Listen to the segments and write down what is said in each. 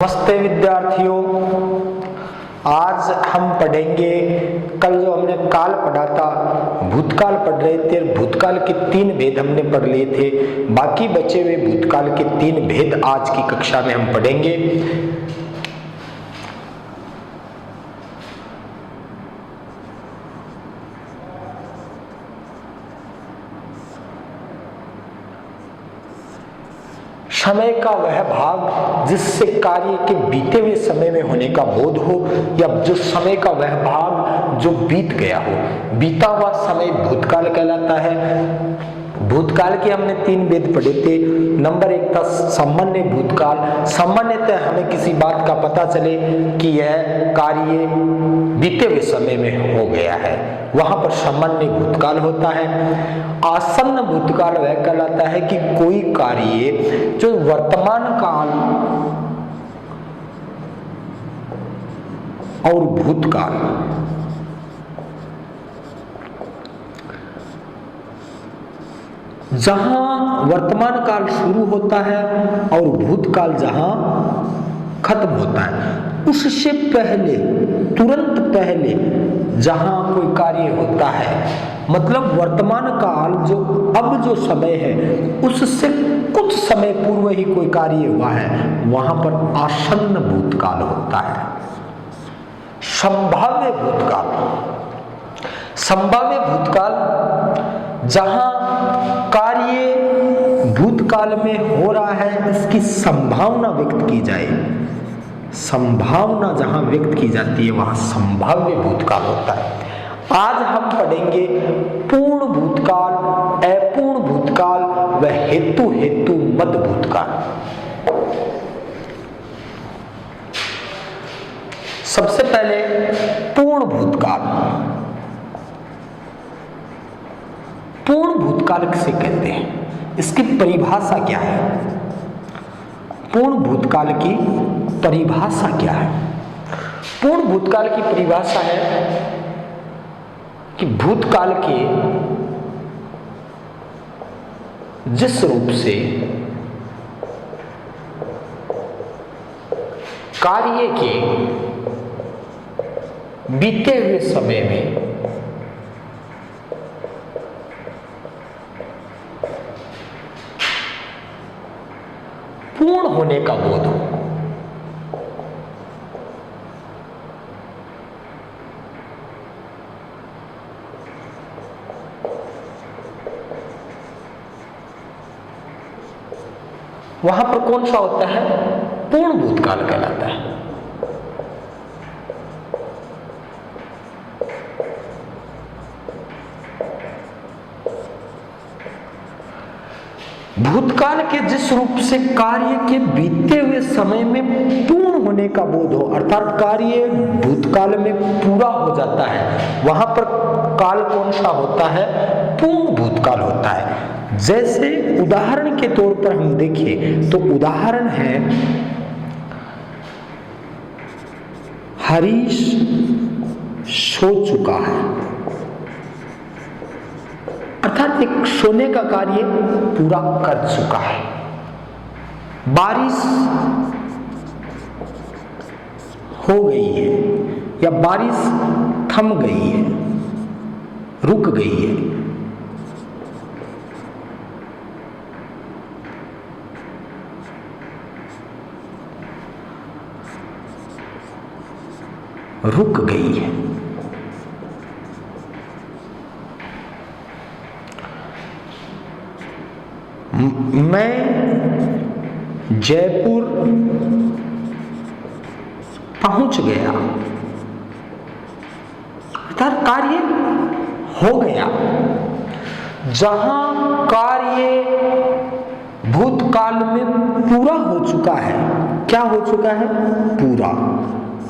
नमस्ते विद्यार्थियों, आज हम पढ़ेंगे। कल जो हमने काल पढ़ा था, भूतकाल पढ़ रहे थे। भूतकाल के 3 भेद हमने पढ़ लिए थे। बाकी बचे हुए भूतकाल के 3 भेद आज की कक्षा में हम पढ़ेंगे। समय का वह भाग जिससे कार्य के बीते हुए समय में होने का बोध हो, या जो समय का वह भाग जो बीत गया हो। बीता हुआ समय भूतकाल कहलाता है। भूतकाल के हमने 3 भेद पढ़े थे। नंबर 1 था सामान्य भूतकाल। सामान्यतः हमें किसी बात का पता चले कि यह कार्य बीते हुए समय में हो गया है, वहां पर सामान्य भूतकाल होता है। आसन्न भूतकाल वह कहलाता है कि कोई कार्य जो वर्तमान काल और भूतकाल जहां वर्तमान काल शुरू होता है और भूतकाल जहां खत्म होता है, उससे पहले, तुरंत पहले जहां कोई कार्य होता है, मतलब वर्तमान काल जो अब जो समय है उससे कुछ समय पूर्व ही कोई कार्य हुआ है, वहां पर आसन्न भूतकाल होता है। संभाव्य भूतकाल, संभाव्य भूतकाल जहां कार्य भूतकाल में हो रहा है इसकी संभावना व्यक्त की जाए, संभावना जहां व्यक्त की जाती है वहां संभाव्य भूतकाल होता है। आज हम पढ़ेंगे पूर्ण भूतकाल, अपूर्ण भूतकाल व हेतु मत भूतकाल। सबसे पहले पूर्ण भूतकाल। पूर्ण भूतकाल किसे कहते हैं, इसकी परिभाषा क्या है? पूर्ण भूतकाल की परिभाषा क्या है? पूर्ण भूतकाल की परिभाषा है कि भूतकाल के जिस रूप से कार्य के बीते हुए समय में पूर्ण होने का बोध हो। वहां पर कौन सा होता है? पूर्ण भूतकाल कहलाता है। भूतकाल के जिस रूप से कार्य के बीते हुए समय में पूर्ण होने का बोध हो, अर्थात कार्य भूतकाल में पूरा हो जाता है, वहां पर काल कौन सा होता है? पूर्ण भूतकाल होता है। जैसे उदाहरण के तौर पर हम देखें तो उदाहरण है, हरीश सो चुका है, अर्थात एक सोने का कार्य पूरा कर चुका है। बारिश हो गई है या बारिश थम गई है, रुक गई है। रुक गई है। मैं जयपुर पहुंच गया, अर्थात कार्य हो गया। जहां कार्य भूतकाल में पूरा हो चुका है, क्या हो चुका है? पूरा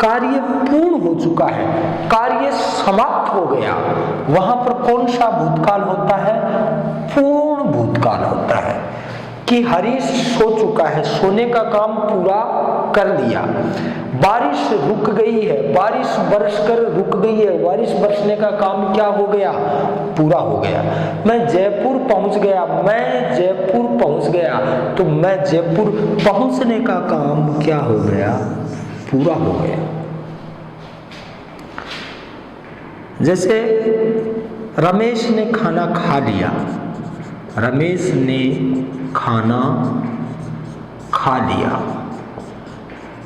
कार्य पूर्ण हो चुका है, कार्य समाप्त हो गया, वहां पर कौन सा भूतकाल होता है? पूर्ण भूतकाल होता है। कि हरीश सो चुका है, सोने का काम पूरा कर लिया। बारिश रुक गई है, बारिश बरसकर रुक गई है, बारिश बरसने का काम क्या हो गया? पूरा हो गया। मैं जयपुर पहुंच गया, मैं जयपुर पहुंच गया, तो मैं जयपुर पहुंचने का काम क्या हो गया? पूरा हो गया। जैसे रमेश ने खाना खा लिया, रमेश ने खाना खा लिया।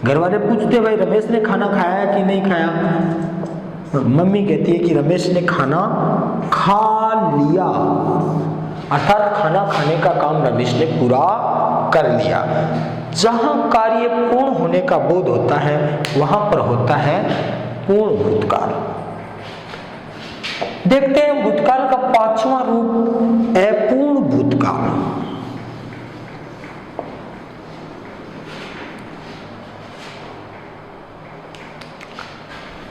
घर वाले पूछते भाई रमेश ने खाना खाया कि नहीं खाया? मम्मी कहती है कि रमेश ने खाना खा लिया, अर्थात खाना खाने का काम रमेश ने पूरा कर लिया। जहां कार्य पूर्ण होने का बोध होता है वहां पर होता है पूर्ण भूतकाल। देखते हैं भूतकाल का पांचवा रूप अपूर्ण भूतकाल।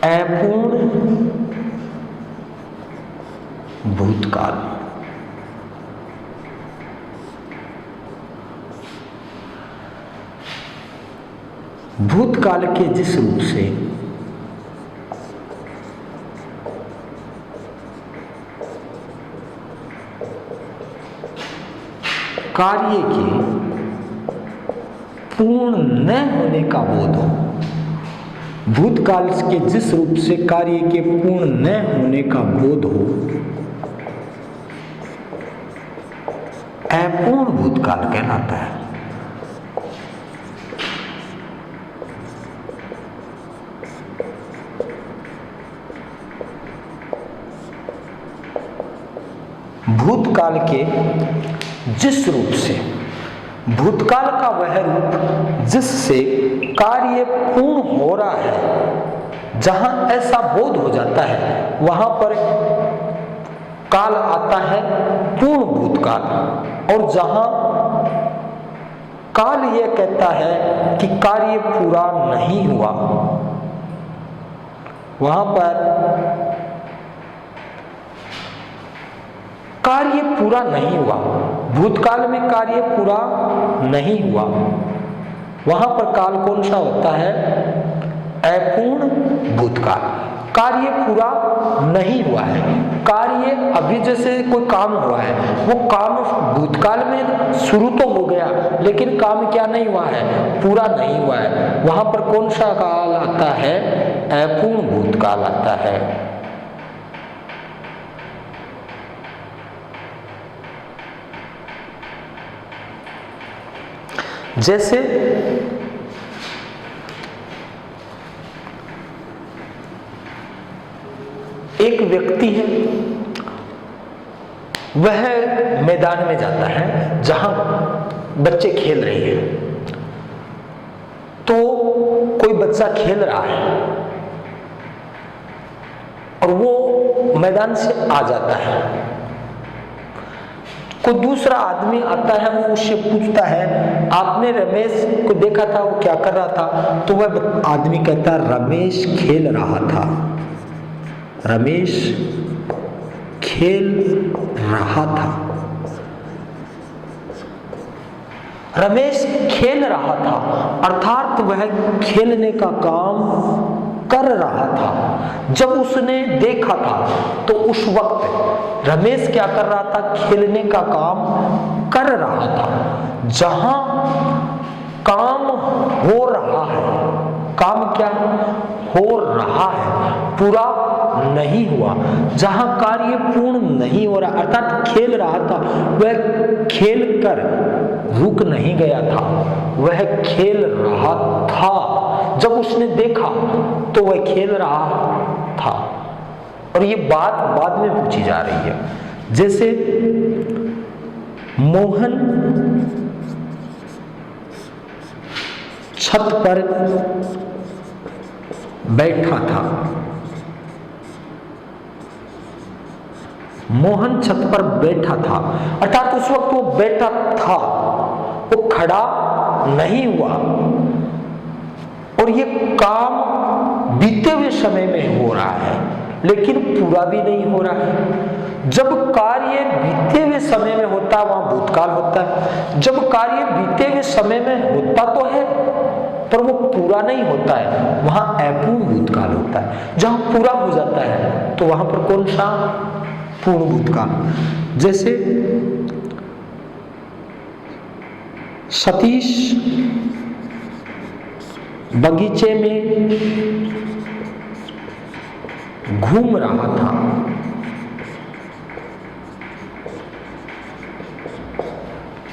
अपूर्ण भूतकाल। भूतकाल के जिस रूप से कार्य के पूर्ण न होने का बोध हो, भूतकाल के जिस रूप से कार्य के पूर्ण न होने का बोध हो, अपूर्ण भूतकाल कहलाता है। भूतकाल के जिस रूप से, भूतकाल का वह रूप जिससे कार्य पूर्ण हो रहा है, जहां ऐसा बोध हो जाता है वहां पर काल आता है पूर्ण भूतकाल। और जहां काल यह कहता है कि कार्य पूरा नहीं हुआ, वहां पर कार्य पूरा नहीं हुआ, भूतकाल में कार्य पूरा नहीं हुआ, वहां पर काल कौन सा होता है? अपूर्ण भूतकाल। कार्य पूरा नहीं हुआ है, कार्य अभी जैसे कोई काम हुआ है, वो काम भूतकाल में शुरू तो हो गया लेकिन काम क्या नहीं हुआ है? पूरा नहीं हुआ है। वहां पर कौन सा काल आता है? अपूर्ण भूतकाल आता है। जैसे एक व्यक्ति है, वह मैदान में जाता है जहां बच्चे खेल रहे हैं, तो कोई बच्चा खेल रहा है और वो मैदान से आ जाता है, कोई दूसरा आदमी आता है, वो उससे पूछता है आपने रमेश को देखा था, वो क्या कर रहा था? तो वह आदमी कहता है रमेश खेल रहा था, रमेश खेल रहा था। रमेश खेल रहा था अर्थात वह खेलने का काम कर रहा था। जब उसने देखा था तो उस वक्त रमेश क्या कर रहा था? खेलने का काम कर रहा था। जहां काम हो रहा है, काम क्या हो रहा है? पूरा नहीं हुआ। जहां कार्य पूर्ण नहीं हो रहा अर्थात खेल रहा था, वह खेल कर रुक नहीं गया था, वह खेल रहा था। जब उसने देखा तो वह खेल रहा था। और ये बात बाद में पूछी जा रही है। जैसे मोहन छत पर बैठा था, मोहन छत पर बैठा था अर्थात उस वक्त वो बैठा था, वो खड़ा नहीं हुआ। और ये काम बीते हुए समय में हो रहा है लेकिन पूरा भी नहीं हो रहा है। जब कार्य बीते हुए समय में होता है वहां भूतकाल होता है। जब कार्य बीते हुए समय में होता तो है पर वो पूरा नहीं होता है, वहां अपूर्ण भूतकाल होता है। जहां पूरा हो जाता है तो वहां पर कौन सा? पूर्ण भूतकाल। जैसे सतीश बगीचे में घूम रहा था,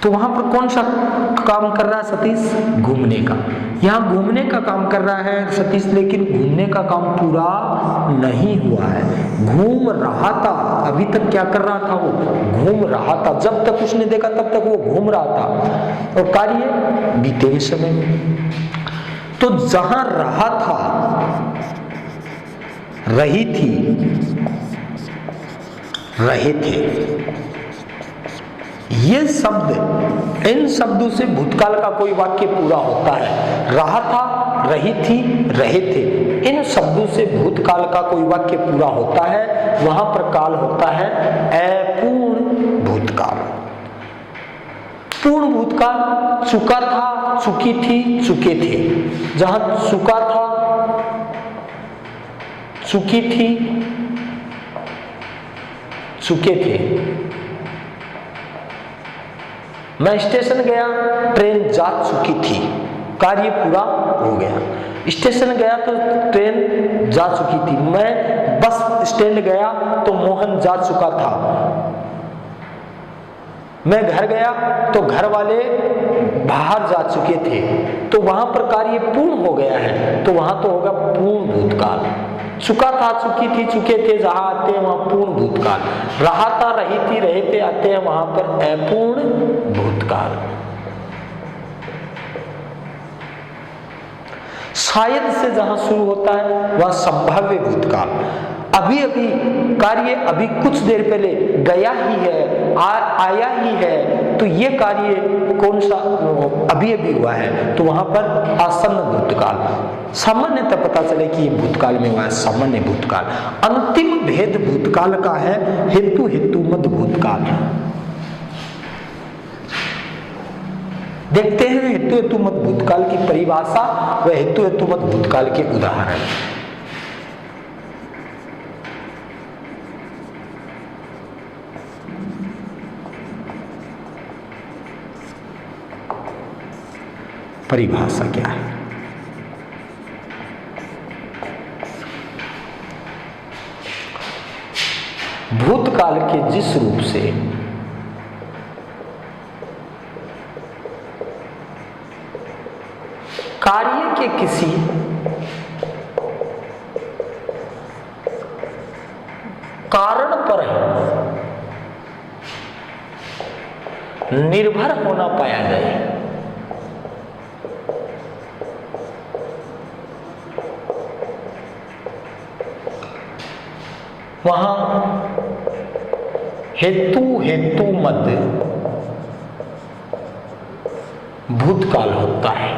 तो वहां पर कौन सा काम कर रहा है सतीश? घूमने का। यहां घूमने का काम कर रहा है सतीश, लेकिन घूमने का काम पूरा नहीं हुआ है। घूम रहा था, अभी तक क्या कर रहा था? वो घूम रहा था। जब तक उसने देखा तब तक वो घूम रहा था, और कार्य बीते हुए समय में। तो जहां रहा था, रही थी, रहे थे, ये शब्द, इन शब्दों से भूतकाल का कोई वाक्य पूरा होता है। रहा था, रही थी, रहे थे, इन शब्दों से भूतकाल का कोई वाक्य पूरा होता है। वहां पर काल होता है अपूर्ण भूतकाल। पूर्ण भूतकाल चुका था, चुकी थी, चुके थे। जहां चुका था, चुकी थी, चुके थे। मैं स्टेशन गया, ट्रेन जा चुकी थी, कार्य पूरा हो गया। स्टेशन गया तो ट्रेन जा चुकी थी। मैं बस स्टैंड गया तो मोहन जा चुका था। मैं घर गया तो घर वाले बाहर जा चुके थे। तो वहां पर कार्य पूर्ण हो गया है, तो वहां तो होगा पूर्ण भूतकाल। चुका था, चुकी थी, चुके थे, जहां आते हैं वहां पूर्ण भूतकाल। रहा था, रही थी, रहे थे, आते हैं वहां पर अपूर्ण भूतकाल। शायद से जहां शुरू होता है वह संभाव्य भूतकाल। अभी अभी कार्य अभी कुछ देर पहले गया ही है, आया ही है, तो ये कार्य कौन सा? अभी अभी हुआ है, तो वहां पर आसन्न भूतकाल। सामान्यतः पता चले कि ये भूतकाल में हुआ है, सामान्य भूतकाल। अंतिम भेद भूतकाल का है हेतु हेतु मद भूतकाल। देखते हैं हेतु हेतु मत भूतकाल की परिभाषा व हेतु हेतु मत भूतकाल के उदाहरण। परिभाषा क्या है? भूतकाल के जिस रूप से कार्य के किसी कारण पर निर्भर होना पाया जाए, वहां हेतु हेतु मद भूतकाल होता है।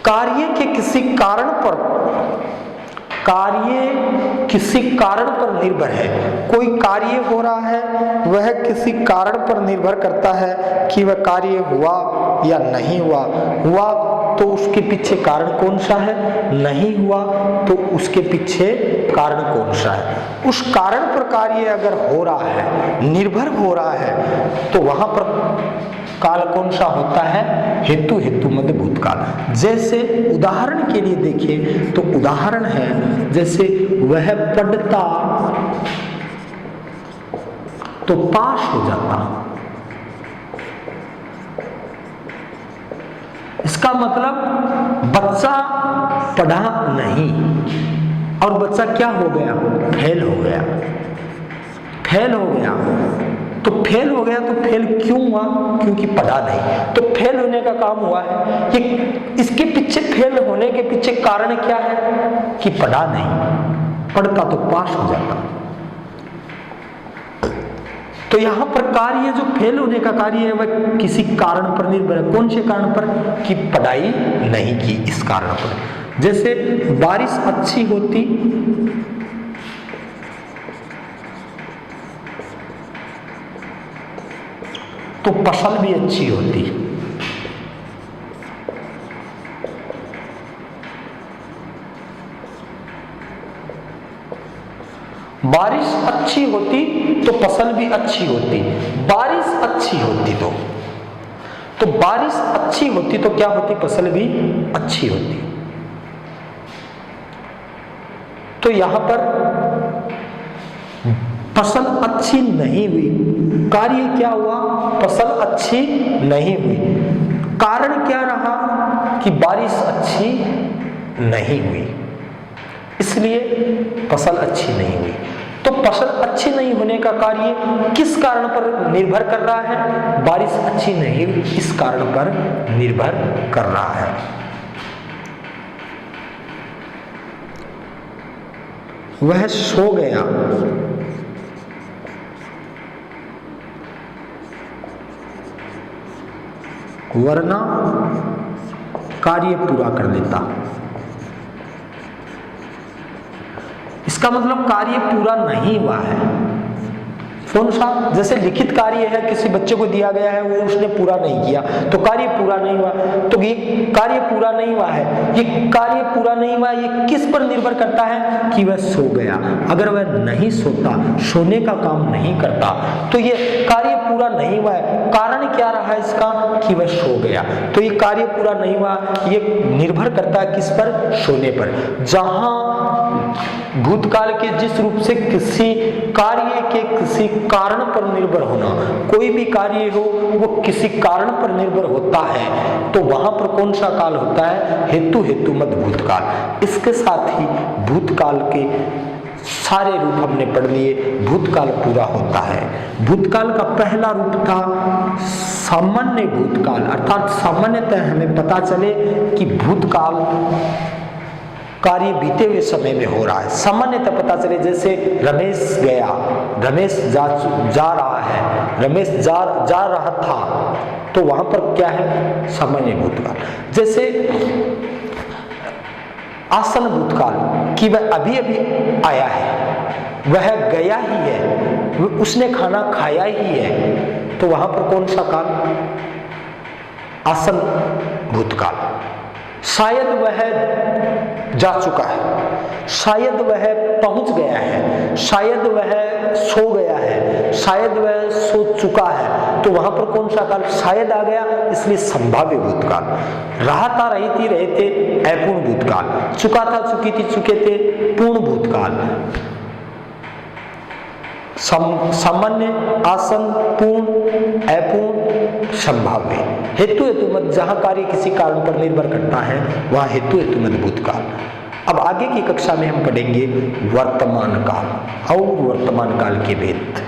कार्य के किसी कारण पर, कार्य किसी कारण पर निर्भर है। कोई कार्य हो रहा है, वह किसी कारण पर निर्भर करता है कि वह कार्य हुआ या नहीं हुआ। हुआ तो उसके पीछे कारण कौन सा है, नहीं हुआ तो उसके पीछे कारण कौन सा है। उस कारण पर कार्य अगर हो रहा है, निर्भर हो रहा है, तो वहां पर काल कौन सा होता है? हेतु हेतु मद भूतकाल। जैसे उदाहरण के लिए देखिए तो उदाहरण है, जैसे वह पढ़ता तो पास हो जाता। इसका मतलब बच्चा पढ़ा नहीं और बच्चा क्या हो गया? फेल हो गया। फेल हो गया तो फेल हो गया, तो फेल क्यों हुआ? क्योंकि पढ़ा नहीं। तो फेल होने का काम हुआ है। ये इसके पीछे, फेल होने के पीछे कारण क्या है? कि पढ़ा नहीं। पढ़ता तो पास हो जाता। तो यहां पर कार्य जो फेल होने का कार्य है वह किसी कारण पर निर्भर है। कौन से कारण पर? कि पढ़ाई नहीं की, इस कारण पर। जैसे बारिश अच्छी होती तो फसल भी अच्छी होती। बारिश अच्छी होती तो फसल भी अच्छी होती। बारिश अच्छी होती तो बारिश अच्छी होती तो क्या होती? फसल भी अच्छी होती। तो यहां पर फसल अच्छी नहीं हुई, कार्य क्या हुआ? फसल अच्छी नहीं हुई। कारण क्या रहा? कि बारिश अच्छी नहीं हुई, इसलिए फसल अच्छी नहीं हुई। तो फसल अच्छी नहीं होने का कार्य किस कारण पर निर्भर कर रहा है? बारिश अच्छी नहीं हुई, इस कारण पर निर्भर कर रहा है। वह सो गया, वरना कार्य पूरा कर लेता। इसका मतलब कार्य पूरा नहीं हुआ है। कौन सा? जैसे लिखित कार्य है, किसी बच्चे को दिया गया है, वो उसने पूरा नहीं किया तो कार्य पूरा नहीं हुआ। तो ये कार्य पूरा नहीं हुआ है, ये कार्य पूरा नहीं हुआ, ये किस पर निर्भर करता है? कि वह सो गया। अगर वह नहीं सोता, सोने का काम नहीं करता, तो ये कार्य पूरा नहीं हुआ है। कारण क्या रहा इसका? कि वह सो गया। तो ये कार्य पूरा नहीं हुआ, ये निर्भर करता है किस पर? सोने पर। जहां भूतकाल के जिस रूप से किसी कार्य के किसी कारण पर निर्भर होना, कोई भी कार्य हो वो किसी कारण पर निर्भर होता है, तो वहां पर कौन सा काल होता है? हेतु हेतु मत भूतकाल। इसके साथ ही भूतकाल के सारे रूप हमने पढ़ लिए। भूतकाल पूरा होता है। भूतकाल का पहला रूप था सामान्य भूतकाल, अर्थात सामान्यतः हमें पता चले कि भूतकाल कार्य बीते हुए समय में हो रहा है। सामान्यतः पता चले, जैसे रमेश गया, रमेश जा रहा है, रमेश जा रहा था, तो वहां पर क्या है? सामान्य भूतकाल। जैसे आसन भूतकाल कि वह अभी अभी आया है, वह गया ही है, उसने खाना खाया ही है, तो वहां पर कौन सा काल? आसन भूतकाल। शायद वह जा चुका है, शायद वह पहुंच गया है, शायद वह सो गया है, शायद वह सो चुका है, तो वहां पर कौन सा काल? शायद आ गया, इसलिए संभाव्य भूतकाल। रहा था, रही थी, रहे थे, अपूर्ण भूतकाल। चुका था, चुकी थी, चुके थे, पूर्ण भूतकाल। सामान्य, आसन, पूर्ण, अपूर्ण, संभाव्य। हेतु हेतु मत, जहां कार्य किसी कारण पर निर्भर करता है वहां हेतु हेतु मत भूतकाल। अब आगे की कक्षा में हम पढ़ेंगे वर्तमान काल और वर्तमान काल के भेद।